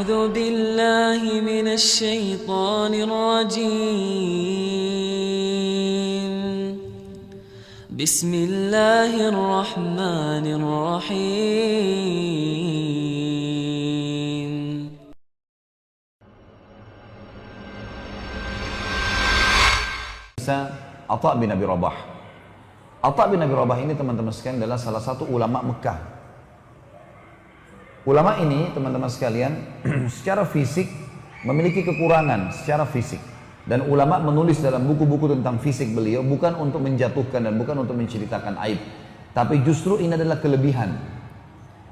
أعوذ بالله من الشيطان الرجيم بسم الله الرحمن الرحيم Atha bin Abi Rabah. Atha bin Abi Rabah ini teman-teman sekalian adalah salah satu ulama Mekah. Ulama ini teman-teman sekalian secara fisik memiliki kekurangan secara fisik. Dan ulama menulis dalam buku-buku tentang fisik beliau bukan untuk menjatuhkan dan bukan untuk menceritakan aib. Tapi justru ini adalah kelebihan.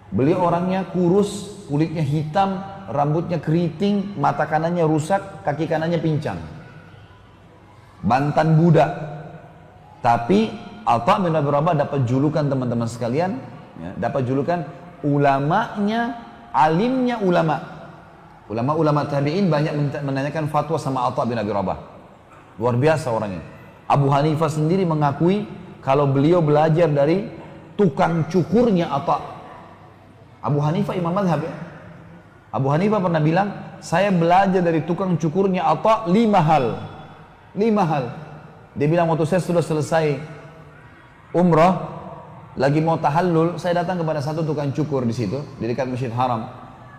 Beliau orangnya kurus, kulitnya hitam, rambutnya keriting, mata kanannya rusak, kaki kanannya pincang. Mantan budak. Tapi Atha bin Abi Rabah dapat julukan teman-teman sekalian, ya, dapat julukan ulamanya, alimnya ulama. Ulama-ulama tabi'in banyak menanyakan fatwa sama Atha bin Abi Rabah. Luar biasa orangnya. Abu Hanifah sendiri mengakui kalau beliau belajar dari tukang cukurnya Atha. Abu Hanifah imam mazhab ya. Abu Hanifah pernah bilang, saya belajar dari tukang cukurnya Atha 5 hal. 5 hal. Dia bilang waktu saya sudah selesai umrah, lagi mau tahallul, saya datang kepada satu tukang cukur di situ, di dekat Masjid Haram.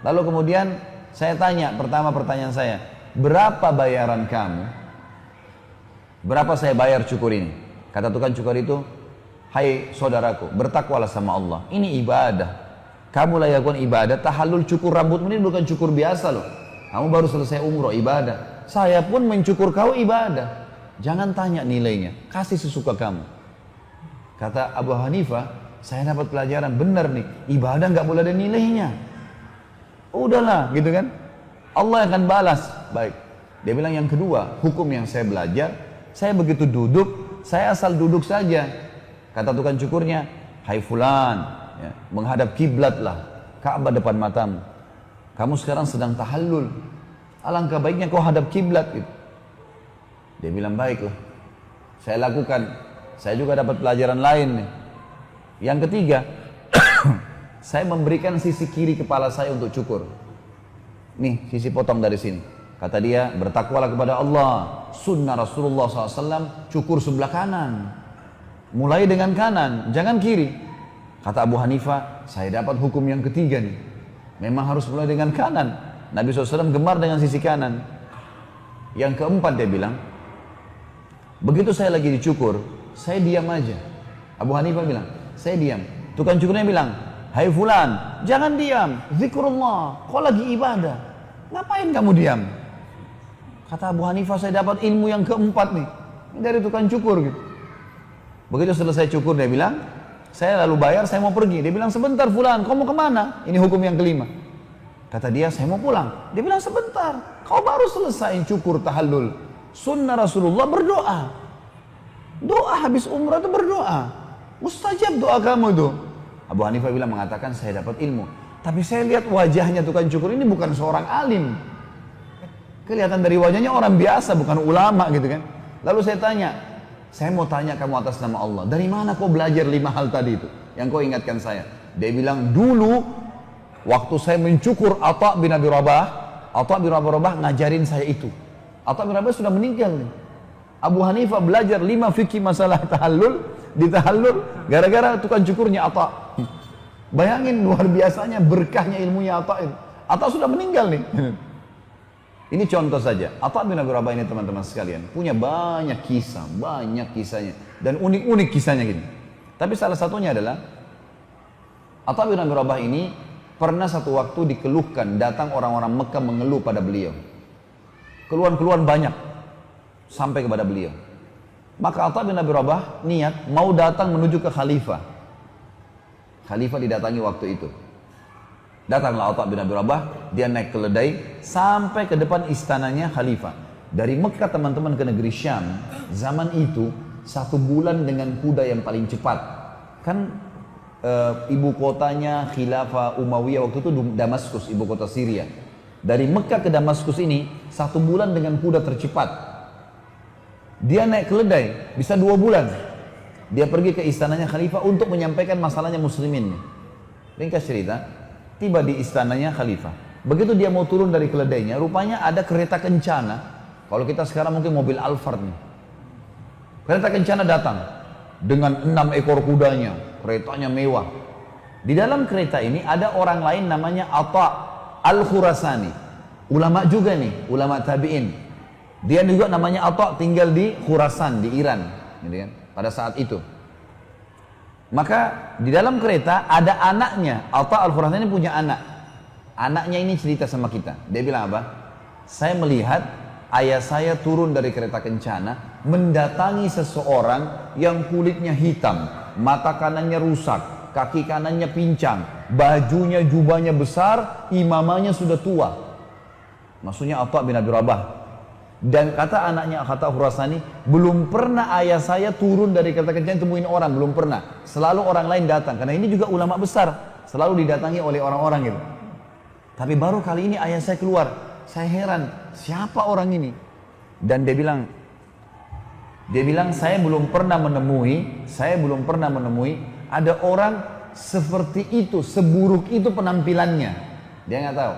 Lalu kemudian saya tanya, pertama pertanyaan saya, berapa bayaran kamu? Berapa saya bayar cukur ini? Kata tukang cukur itu, hai saudaraku, bertakwalah sama Allah. Ini ibadah. Kamu lakukan ibadah, tahallul cukur rambutmu ini bukan cukur biasa loh. Kamu baru selesai umroh, ibadah. Saya pun mencukur kau ibadah. Jangan tanya nilainya, kasih sesuka kamu. Kata Abu Hanifah, saya dapat pelajaran benar nih, ibadah nggak boleh ada nilainya. Udahlah, gitu kan? Allah akan balas. Baik. Dia bilang yang kedua, hukum yang saya belajar, saya begitu duduk, saya asal duduk saja. Kata tukang cukurnya, hai fulan, ya, menghadap kiblatlah, Ka'bah depan matamu. Kamu sekarang sedang tahallul. Alangkah baiknya kau hadap kiblat gitu. Dia bilang baiklah. Saya lakukan. Saya juga dapat pelajaran lain nih. Yang ketiga, saya memberikan sisi kiri kepala saya untuk cukur. Nih, sisi potong dari sini. Kata dia, bertakwalah kepada Allah. Sunnah Rasulullah SAW, cukur sebelah kanan. Mulai dengan kanan, jangan kiri. Kata Abu Hanifah, saya dapat hukum yang ketiga nih. Memang harus mulai dengan kanan. Nabi SAW gemar dengan sisi kanan. Yang keempat dia bilang, begitu saya lagi dicukur, saya diam aja. Abu Hanifah bilang, saya diam. Tukang cukurnya bilang, hai fulan, jangan diam, zikrullah, kau lagi ibadah, ngapain kamu diam? Kata Abu Hanifah, saya dapat ilmu yang keempat nih, dari tukang cukur gitu. Begitu selesai cukur dia bilang, saya lalu bayar, saya mau pergi. Dia bilang, sebentar fulan, kau mau kemana? Ini hukum yang kelima. Kata dia, saya mau pulang. Dia bilang, sebentar, kau baru selesai cukur tahallul. Sunnah Rasulullah berdoa. Doa habis umrah itu berdoa. Mustajab doa kamu itu. Abu Hanifah bilang, mengatakan saya dapat ilmu. Tapi saya lihat wajahnya tukang cukur ini bukan seorang alim. Kelihatan dari wajahnya orang biasa, bukan ulama gitu kan. Lalu saya tanya, saya mau tanya kamu atas nama Allah, dari mana kau belajar 5 hal tadi itu? Yang kau ingatkan saya. Dia bilang, dulu waktu saya mencukur Atha bin Abi Rabah, Atha bin Abi Rabah ngajarin saya itu. Atha bin Rabah sudah meninggal nih. Abu Hanifah belajar 5 fikih masalah tahallul, di tahallul gara-gara tukang cukurnya Atha. Bayangin luar biasanya berkahnya ilmunya Atha itu. Atha sudah meninggal nih. Ini contoh saja. Atha bin Abi Rabah ini teman-teman sekalian punya banyak kisah, banyak kisahnya dan unik-unik kisahnya gini. Tapi salah satunya adalah Atha bin Abi Rabah ini pernah satu waktu dikeluhkan, datang orang-orang Mekah mengeluh pada beliau. Keluhan-keluhan banyak sampai kepada beliau. Maka Atha bin Abi Rabah niat mau datang menuju ke khalifah. Khalifah didatangi waktu itu. Datanglah Atha bin Abi Rabah, dia naik keledai sampai ke depan istananya khalifah. Dari Mekah teman-teman ke negeri Syam, zaman itu 1 bulan dengan kuda yang paling cepat. Kan ibu kotanya Khilafah Umayyah waktu itu Damaskus, ibu kota Syria. Dari Mekah ke Damaskus ini 1 bulan dengan kuda tercepat. Dia naik keledai bisa 2 bulan. Dia pergi ke istananya khalifah untuk menyampaikan masalahnya muslimin. Ringkas cerita, tiba di istananya khalifah. Begitu dia mau turun dari keledainya, rupanya ada kereta kencana. Kalau kita sekarang mungkin mobil Alphard nih. Kereta kencana datang dengan 6 ekor kudanya, keretanya mewah. Di dalam kereta ini ada orang lain namanya Atha Al-Khurasani. Ulama juga nih, ulama tabi'in. Dia juga namanya Atha, tinggal di Khurasan, di Iran, gitu kan, pada saat itu. Maka di dalam kereta ada anaknya. Atha Al-Khurasani ini punya anak. Anaknya ini cerita sama kita. Dia bilang apa? Saya melihat ayah saya turun dari kereta kencana mendatangi seseorang yang kulitnya hitam, mata kanannya rusak, kaki kanannya pincang, bajunya jubahnya besar, imamahnya sudah tua. Maksudnya Atha bin Abi Rabah. Dan kata anaknya kata Khurasani, belum pernah ayah saya turun dari kereta kencana temuin orang, belum pernah. Selalu orang lain datang, karena ini juga ulama besar, selalu didatangi oleh orang-orang gitu. Tapi baru kali ini ayah saya keluar, saya heran, siapa orang ini? Dan dia bilang saya belum pernah menemui ada orang seperti itu, seburuk itu penampilannya. Dia nggak tahu.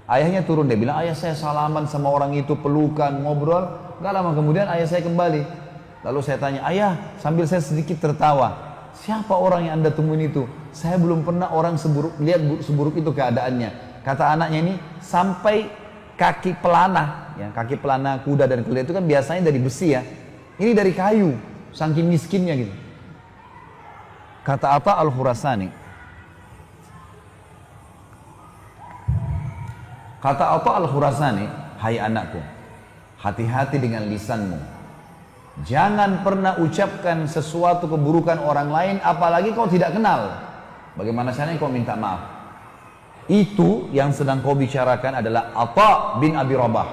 Ayahnya turun, dia bilang, ayah saya salaman sama orang itu, pelukan, ngobrol. Gak lama kemudian ayah saya kembali. Lalu saya tanya, ayah, sambil saya sedikit tertawa, siapa orang yang anda temuin itu? Saya belum pernah orang seburuk itu keadaannya. Kata anaknya ini, sampai kaki pelana, ya, kaki pelana kuda dan keledai itu kan biasanya dari besi ya. Ini dari kayu, saking miskinnya gitu. Kata Atha Al-Khurasani, kata Atha Al-Khurasani, hai anakku, hati-hati dengan lisanmu. Jangan pernah ucapkan sesuatu keburukan orang lain, apalagi kau tidak kenal. Bagaimana caranya kau minta maaf? Itu yang sedang kau bicarakan adalah Atha bin Abi Rabah.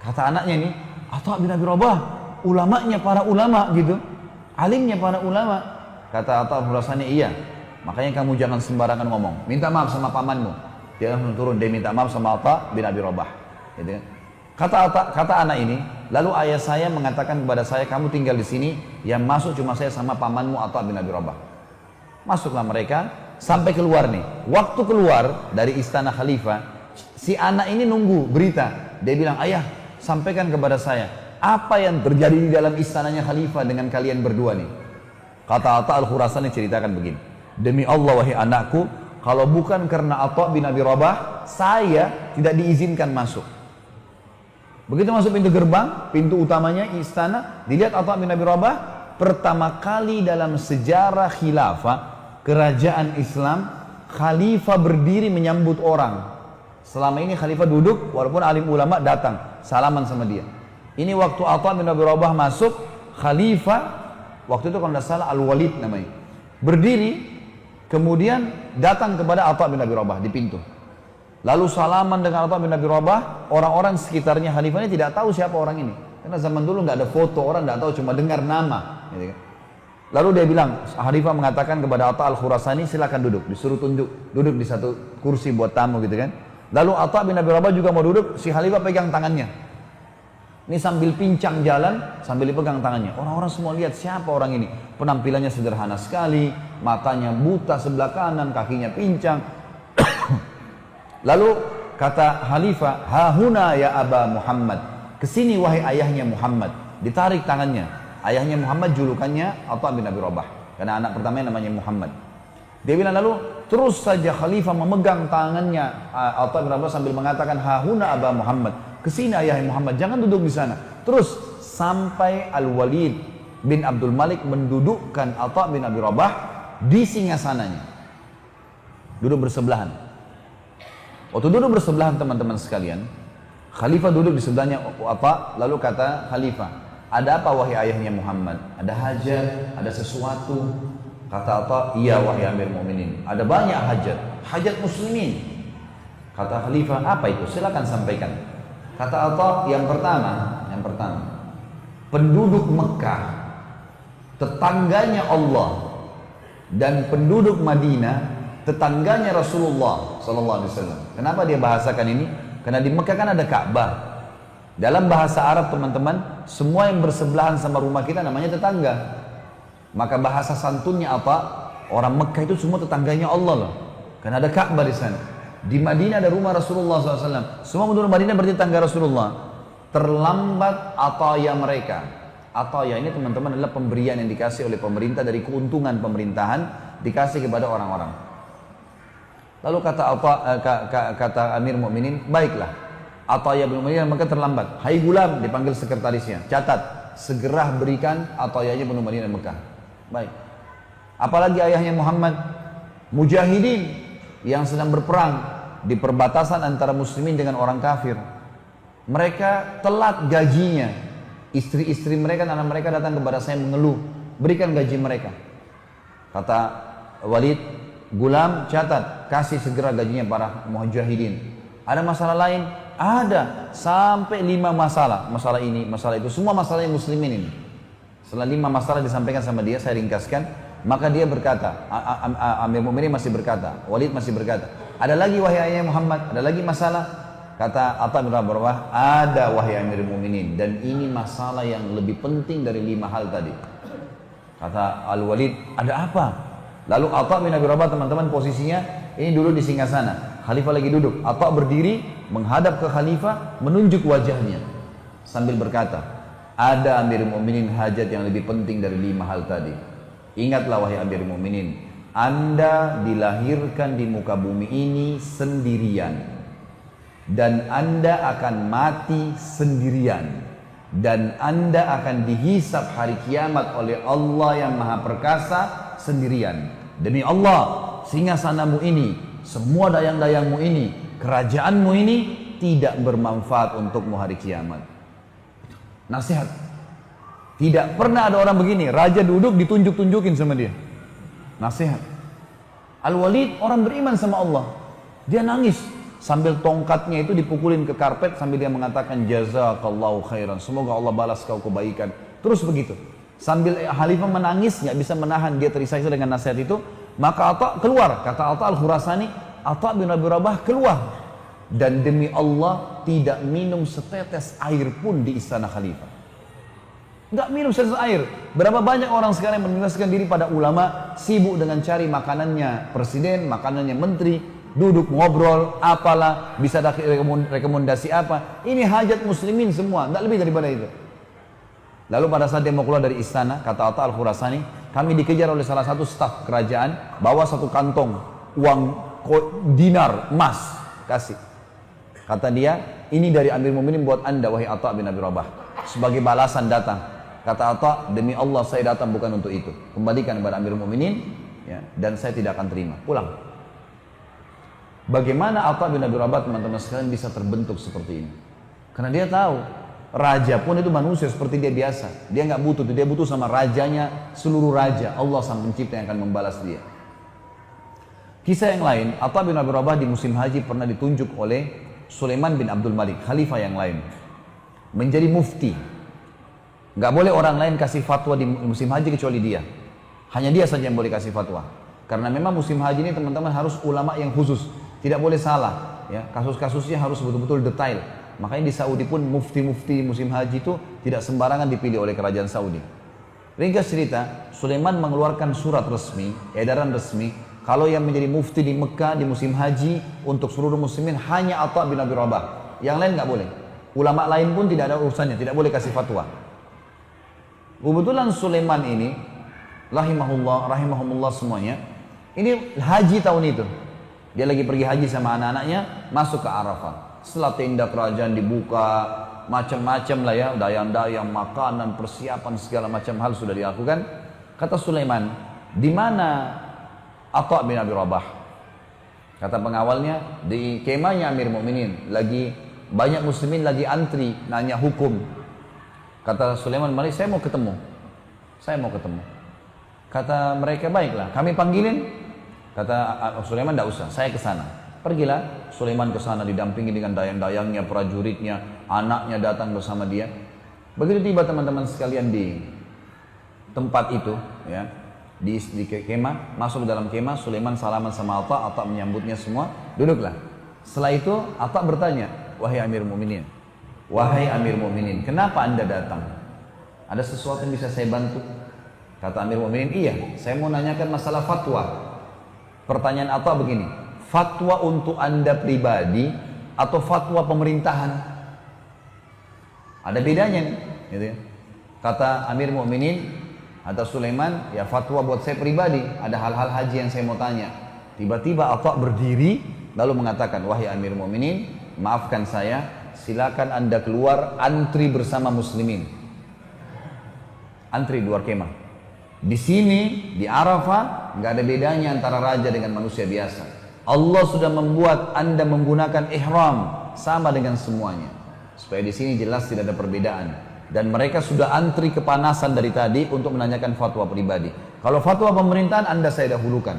Kata anaknya ini, Atha bin Abi Rabah, ulamanya para ulama gitu, alimnya para ulama. Kata Atha Al-Khurasani, iya. Makanya kamu jangan sembarangan ngomong. Minta maaf sama pamanmu. Dia langsung turun, dia minta maaf sama Atha bin Abi Rabah. Gitu kan? Kata anak ini, lalu ayah saya mengatakan kepada saya, kamu tinggal di sini, yang masuk cuma saya sama pamanmu Atha bin Abi Rabah. Masuklah mereka, sampai keluar nih. Waktu keluar dari istana khalifah, si anak ini nunggu berita. Dia bilang, ayah, sampaikan kepada saya, apa yang terjadi di dalam istananya khalifah dengan kalian berdua nih. Kata Atha Al-Khurasani ceritakan begini, demi Allah wahai anakku, kalau bukan karena Atha bin Abi Rabah, saya tidak diizinkan masuk. Begitu masuk pintu gerbang, pintu utamanya istana, dilihat Atha bin Abi Rabah, pertama kali dalam sejarah khilafah, kerajaan Islam, khalifah berdiri menyambut orang. Selama ini khalifah duduk, walaupun alim ulama datang, salaman sama dia. Ini waktu Atha bin Abi Rabah masuk, khalifah, waktu itu kalau tidak salah Al-Walid namanya, berdiri, kemudian datang kepada Atha bin Abi Rabah di pintu. Lalu salaman dengan Atha bin Abi Rabah. Orang-orang sekitarnya khalifah ini tidak tahu siapa orang ini, karena zaman dulu nggak ada foto, orang nggak tahu, cuma dengar nama gitu kan. Lalu dia bilang, khalifah mengatakan kepada Atha Al-Khurasani, silakan duduk. Disuruh duduk di satu kursi buat tamu gitu kan. Lalu Atha bin Abi Rabah juga mau duduk, si khalifah pegang tangannya. Ini sambil pincang jalan, sambil dipegang tangannya. Orang-orang semua lihat siapa orang ini. Penampilannya sederhana sekali, matanya buta sebelah kanan, kakinya pincang. Lalu kata khalifah, hahuna ya Aba Muhammad, kesini wahai ayahnya Muhammad. Ditarik tangannya. Ayahnya Muhammad julukannya Atha bin Abi Rabah, karena anak pertamanya namanya Muhammad. Dia bilang lalu terus saja khalifah memegang tangannya Atha bin Abi Rabah sambil mengatakan, hahuna Aba Muhammad, kesini ayah Muhammad, jangan duduk di sana. Terus sampai Al-Walid bin Abdul Malik mendudukkan Atha bin Abi Rabah di singgasananya, duduk bersebelahan. Waktu duduk bersebelahan teman-teman sekalian, khalifah duduk di sebelahnya Atha, lalu kata khalifah, ada apa wahai ayahnya Muhammad? Ada hajat, ada sesuatu? Kata Atha, iya wahai Amir Mu'minin, ada banyak hajat muslimin. Kata khalifah, apa itu? Silakan sampaikan. Kata Atha, yang pertama, penduduk Mekah, tetangganya Allah, dan penduduk Madinah, tetangganya Rasulullah SAW. Kenapa dia bahasakan ini? Karena di Mekah kan ada Ka'bah. Dalam bahasa Arab teman-teman, semua yang bersebelahan sama rumah kita namanya tetangga. Maka bahasa santunnya apa? Orang Mekah itu semua tetangganya Allah loh. Karena ada Ka'bah di sana. Di Madinah ada rumah Rasulullah SAW. Semua penduduk Madinah berarti tangga Rasulullah. Terlambat ataya mereka. Ataya ini teman-teman adalah pemberian yang dikasih oleh pemerintah dari keuntungan pemerintahan, dikasih kepada orang-orang. Lalu kata Amir Mukminin, baiklah. Ataya bin Umayyah maka terlambat. Hai Gulam, dipanggil sekretarisnya. Catat, segera berikan atayanya bin Umayyah Mekah. Baik. Apalagi ayahnya Muhammad, mujahidin yang sedang berperang di perbatasan antara muslimin dengan orang kafir. Mereka telat gajinya. Istri-istri mereka dan anak mereka datang kepada saya mengeluh, berikan gaji mereka. Kata Walid, Gulam, catat, kasih segera gajinya para mujahidin. Ada masalah lain? Ada, sampai 5 masalah. Masalah ini, masalah itu, semua masalahnya muslimin ini. Setelah 5 masalah disampaikan sama dia, saya ringkaskan. Maka dia berkata, Amir Mu'minin masih berkata, Walid masih berkata, ada lagi wahai ayah Muhammad, ada lagi masalah? Kata Atha bin Rabah, ada wahai Amir Mu'minin, dan ini masalah yang lebih penting dari 5 hal tadi. Kata Al-Walid, ada apa? Lalu Atha bin Rabah, teman-teman, posisinya ini dulu di singgasana. Khalifah lagi duduk. Atha berdiri menghadap ke khalifah, menunjuk wajahnya sambil berkata, ada Amir Mu'minin hajat yang lebih penting dari 5 hal tadi. Ingatlah wahai Amir Mu'minin, Anda dilahirkan di muka bumi ini sendirian, dan Anda akan mati sendirian, dan Anda akan dihisab hari kiamat oleh Allah yang Maha Perkasa sendirian. Demi Allah, singgasanamu ini, semua dayang-dayangmu ini, kerajaanmu ini tidak bermanfaat untukmu hari kiamat. Nasihat. Tidak pernah ada orang begini, raja duduk ditunjuk-tunjukin sama dia. Nasihat. Al-Walid orang beriman sama Allah. Dia nangis sambil tongkatnya itu dipukulin ke karpet sambil dia mengatakan jazakallahu khairan, semoga Allah balas kau kebaikan. Terus begitu. Sambil khalifah menangis, nggak bisa menahan, dia terisak-isak dengan nasihat itu. Maka Atha keluar, kata Atha Al-Khurasani, Atha bin Abi Rabah keluar. Dan demi Allah tidak minum setetes air pun di istana khalifah. Nggak minum setetes air. Berapa banyak orang sekarang yang meninggalkan diri pada ulama, sibuk dengan cari makanannya presiden, makanannya menteri, duduk ngobrol, apalah, bisa rekomendasi apa. Ini hajat muslimin semua, nggak lebih daripada itu. Lalu pada saat dia mau keluar dari istana, kata Atha Al-Khurasani, kami dikejar oleh salah satu staf kerajaan, bawa satu kantong uang dinar emas, kasih. Kata dia, ini dari Amir Mu'minin buat anda wahai Atha bin Abi Rabah, sebagai balasan datang. Kata Atha, demi Allah saya datang bukan untuk itu, kembalikan kepada Amir Mu'minin, ya, dan saya tidak akan terima, pulang. Bagaimana Atha bin Abi Rabah, teman-teman sekalian, bisa terbentuk seperti ini? Karena dia tahu raja pun itu manusia seperti dia biasa. Dia nggak butuh, dia butuh sama rajanya, seluruh raja, Allah sang pencipta yang akan membalas dia. Kisah yang lain, Atha bin Abi Rabah di musim haji pernah ditunjuk oleh Sulaiman bin Abdul Malik, khalifah yang lain, menjadi mufti. Nggak boleh orang lain kasih fatwa di musim haji kecuali dia. Hanya dia saja yang boleh kasih fatwa. Karena memang musim haji ini teman-teman harus ulama yang khusus, tidak boleh salah. Ya, kasus-kasusnya harus betul-betul detail. Makanya di Saudi pun mufti-mufti musim haji itu tidak sembarangan dipilih oleh kerajaan Saudi. Ringkas cerita, Sulaiman mengeluarkan surat resmi, edaran resmi, kalau yang menjadi mufti di Mekah di musim haji untuk seluruh muslimin hanya Atha bin Abi Rabah. Yang lain nggak boleh. Ulama lain pun tidak ada urusannya, tidak boleh kasih fatwa. Kebetulan Sulaiman ini, rahimahumullah semuanya, ini haji tahun itu. Dia lagi pergi haji sama anak-anaknya, masuk ke Arafah. Setelah tenda kerajaan dibuka, macam-macam lah ya, dayang-dayang, makanan, persiapan, segala macam hal sudah dilakukan. Kata Sulaiman, di mana Atha bin Abi Rabah? Kata pengawalnya, di kemahnya Amir Mu'minin. Lagi banyak muslimin lagi antri, nanya hukum. Kata Sulaiman, mari saya mau ketemu. Saya mau ketemu. Kata mereka, baiklah, kami panggilin. Kata Sulaiman, tidak usah, saya ke sana. Pergilah Sulaiman ke sana didampingi dengan dayang-dayangnya, prajuritnya, anaknya datang bersama dia. Begitu tiba teman-teman sekalian di tempat itu, ya, di kemah, masuk ke dalam kemah, Sulaiman salaman sama Atha, Atha menyambutnya semua, duduklah. Setelah itu Atha bertanya, wahai Amir Mu'minin, wahai Amir Mu'minin, kenapa anda datang? Ada sesuatu yang bisa saya bantu? Kata Amir Mu'minin, iya, saya mau nanyakan masalah fatwa. Pertanyaan Atha begini, fatwa untuk Anda pribadi atau fatwa pemerintahan? Ada bedanya nih, gitu ya. Kata Amir Mu'minin atau Sulaiman, ya fatwa buat saya pribadi, ada hal-hal haji yang saya mau tanya. Tiba-tiba Atha berdiri lalu mengatakan, wahai Amir Mu'minin, maafkan saya, silakan Anda keluar antri bersama muslimin. Antri luar kemah. Di sini, di Arafah, nggak ada bedanya antara raja dengan manusia biasa. Allah sudah membuat Anda menggunakan ihram sama dengan semuanya. Supaya di sini jelas tidak ada perbedaan. Dan mereka sudah antri kepanasan dari tadi untuk menanyakan fatwa pribadi. Kalau fatwa pemerintahan Anda saya dahulukan.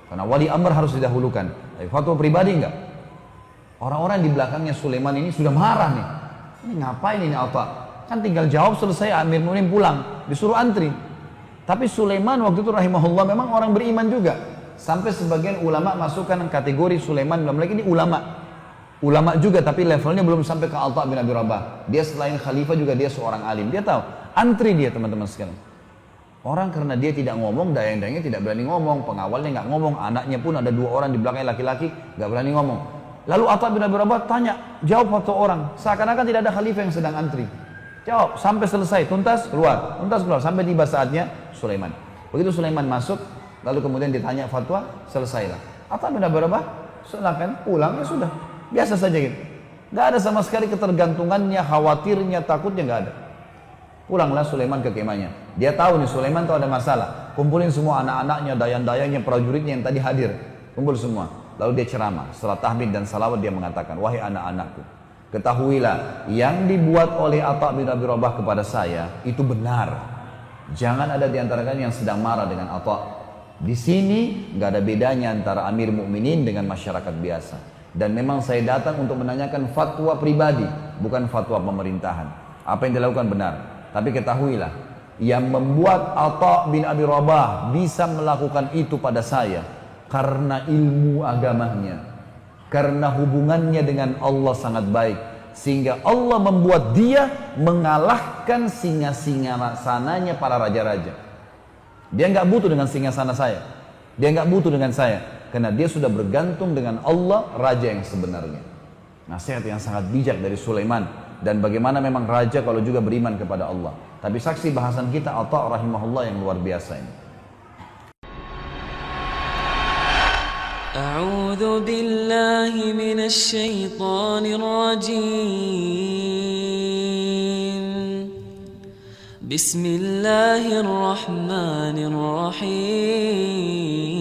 Karena wali amr harus didahulukan. Tapi fatwa pribadi enggak. Orang-orang di belakangnya Sulaiman ini sudah marah nih. Ini ngapain ini Atha? Kan tinggal jawab selesai, Amir Mu'minin pulang. Disuruh antri. Tapi Sulaiman waktu itu rahimahullah memang orang beriman juga. Sampai sebagian ulama masukkan kategori Sulaiman dalam lagi ini ulama. Ulama juga tapi levelnya belum sampai ke Atha bin Abi Rabah. Dia selain khalifah juga dia seorang alim. Dia tahu, antri dia teman-teman sekalian. Orang karena dia tidak ngomong, dayang-dayangnya tidak berani ngomong, pengawalnya nggak ngomong, anaknya pun ada 2 orang di belakangnya laki-laki nggak berani ngomong. Lalu Atha bin Abi Rabah tanya, jawab satu orang, seakan-akan tidak ada khalifah yang sedang antri. Jawab sampai selesai, tuntas keluar sampai tiba saatnya Sulaiman. Begitu Sulaiman masuk, lalu kemudian ditanya fatwa, selesailah. Atha bin Abi Rabah silakan pulang, ya sudah. Biasa saja gitu. Gak ada sama sekali ketergantungannya, khawatirnya, takutnya gak ada. Pulanglah Sulaiman ke kemahnya. Dia tahu nih Sulaiman tuh ada masalah. Kumpulin semua anak-anaknya, dayang-dayangnya, prajuritnya yang tadi hadir. Kumpul semua. Lalu dia ceramah. Setelah tahmid dan salawat dia mengatakan, wahai anak-anakku, ketahuilah yang dibuat oleh Atha bin Abi Rabah kepada saya itu benar. Jangan ada di antara kalian yang sedang marah dengan Atha. Di sini gak ada bedanya antara Amir Mu'minin dengan masyarakat biasa. Dan memang saya datang untuk menanyakan fatwa pribadi, bukan fatwa pemerintahan. Apa yang dilakukan benar. Tapi ketahuilah, yang membuat Atha bin Abi Rabah bisa melakukan itu pada saya karena ilmu agamanya, karena hubungannya dengan Allah sangat baik, sehingga Allah membuat dia mengalahkan singa-singa sananya para raja-raja. Dia nggak butuh dengan singasana saya, dia nggak butuh dengan saya. Karena dia sudah bergantung dengan Allah, raja yang sebenarnya. Nasihat yang sangat bijak dari Sulaiman. Dan bagaimana memang raja kalau juga beriman kepada Allah. Tapi saksi bahasan kita Atha rahimahullah yang luar biasa ini. A'udzu billahi minasy syaithanir rajim. Bismillahirrahmanirrahim.